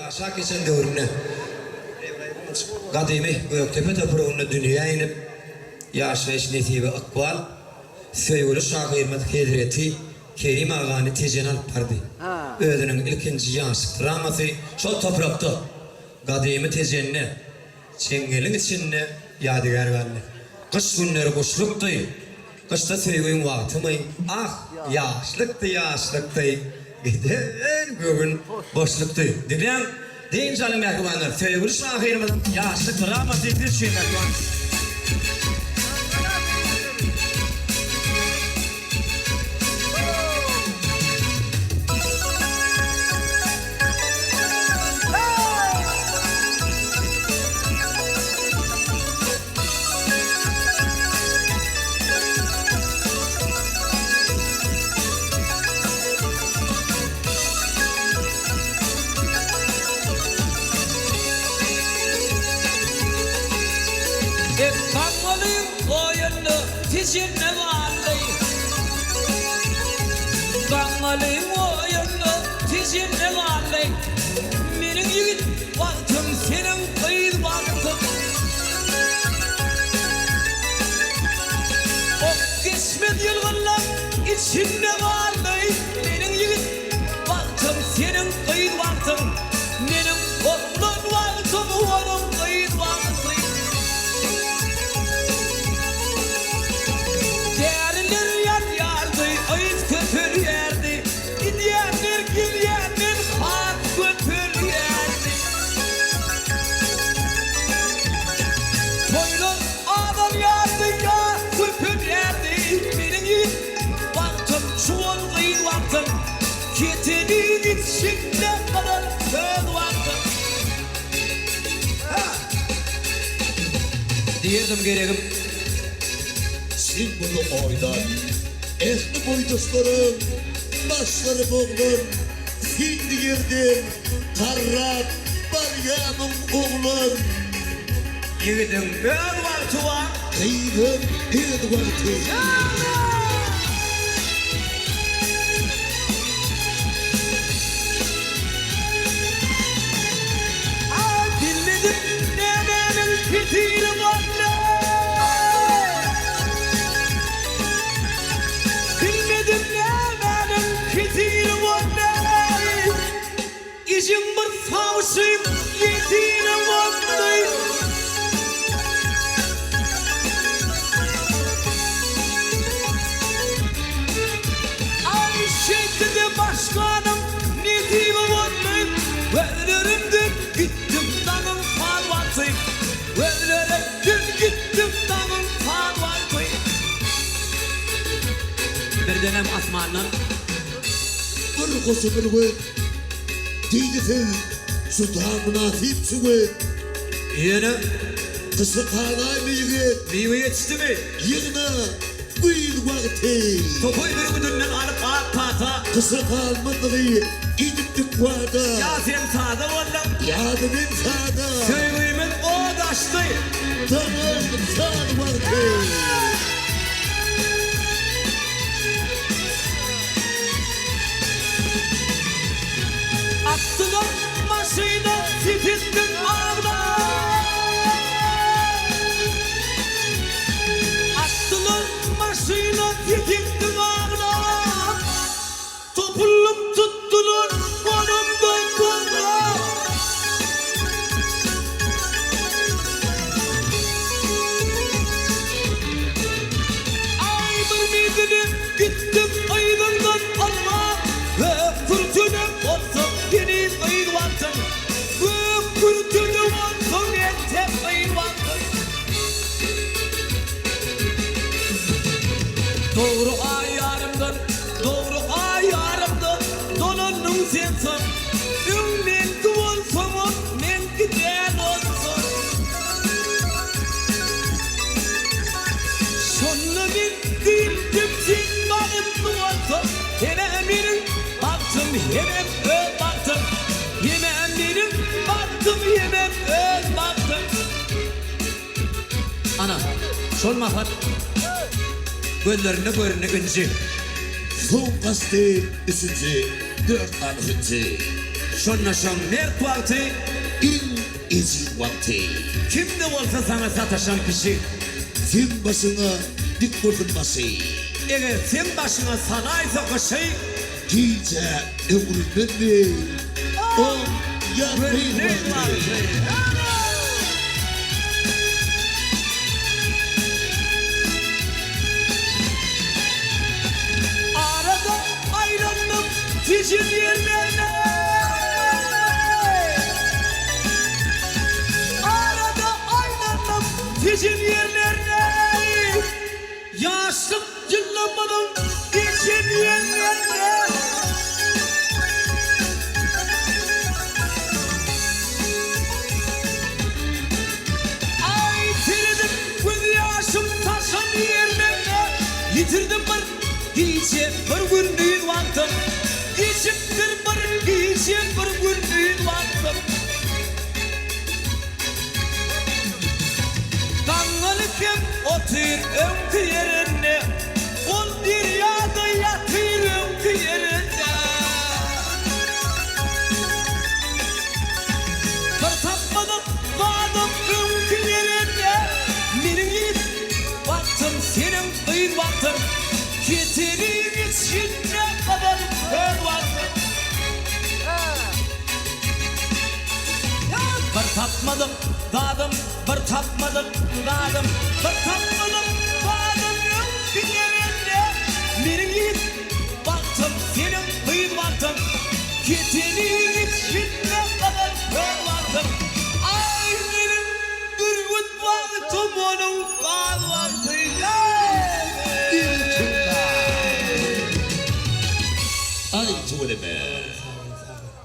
Yaşa geçen dövrüne Kadimi Göktepe toprağına dünya inip yaşayış netibi akval Söygülü şahirmet kedreti Kerim Ağa'nı tezen alıp pardı. Ödünün ilkinci yansık draması şol toprakta Kadimi tezenine Çengelin içinde yadigar verdi. Kış günleri kuşluktu. Kışta söygüyün vakti mi? Ah yaşlıktı. Giden bugün boşluktu. Dinleyen deyin canım yakıbanlar. Söygülü şahirmet yaşlık draması bir şey yakıban. Tizine varlay Bangalıyım oyunu tizine varlay Benim yiğit vaktim senin kıyıl vaktim O kısmet yılgınlar içinde varlay Benim yiğit vaktim senin kıyıl vaktim Benim oğlun vaktim onun kıyıl vaktim Ayıt kötür yerdi, gidiyenler gülyenler hak kötür yerdi. Toylun adam yardı ya kötür yerdi. Benim yiğit baktım şu ol kıyın baktım. Ketinin içinde kadar söz baktım. Diyirdim gereğim. Sen bunu oynar. Ehli boyduslarım, başları boğulur, şimdi girdim, karrat, Meryem'in oğlum. Yiğidim bir vakti var. Kıydım, bir vakti. Bilmedim ne benim fitilim var. İşim bir savşıyım yetinim vaktayım Ay şeytide başkanım netimi vaktayım Ölürümdür gittim danım fal vaktayım Ölürümdür gittim danım fal vaktayım Bir dönem asmanlar Bir koşumun var. Değilsin, sultan münasip çıkıp. Yine Kısı kanay mı yıkıp? meyve yetişti mi? Yığına bir vakti. Topuyu bir güdünden alıp ağır pata. Kısı kalmadığı idiptik vardı. Ya sen sağda oldum. Yadımın sağda. Söylüğümün o daştı. Tamam sağ vakti. Attılar maşıyla titizdim ağda Attılar maşıyla titizdim ağda Topullum tuttular konumdan konda Ay bir midini gittim aydından alma Ve fırtına olsun deniz ayın vaktın Ve fırtına olsun etep ayın vaktın Doğru ayarımdan, doğru ayarımdan Dolanın sensin Ümmet olsun, men giden olsun Şonla ben gittim sen bana olsun Hemen benim baktım hemen öz baktım Hemen benim baktım hemen öz baktım Ana şol mafat Gözlerine görünü inci Son kastı üçüncü, 4 altıncı. Şonna şon mert vakti. En ezik vakti. Kimde olsa sana sataşan kişi. Sen başına dik kurtulması. Eğer sen başına sanaysa kişi. Gece ömründe o yakmayı Ne vakti. vakti? Arada ayrıldım tijin yerlerine. Arada ayrıldım tijin yerlerine. Yaşlık yıllamadım için yerlerine. Ay tirdim göz yaşım taşan yerlerine. Yitirdim bir gece bir günlüğün vaktim. Geçiptir bir gece bir günlüğün vaktim. Kangalıken otur önkü yerine. Ol dünyada yatır önkü yerine. Bir tapmadım vadım önkü yerine. Benim yiğit vaktim senin kıyın vaktim. Yeterin içinde kadar kör vaktim. Bir tapmadım dadım, bir tapmadım dadım, bir tapmadım dadım önkü yerinde. Benim yiğit vaktim senin kıyın vaktim. Yeterin içinde kadar kör vaktim. Ay benim bir gün vaktim onun kal vakti. Ay tuvaleme.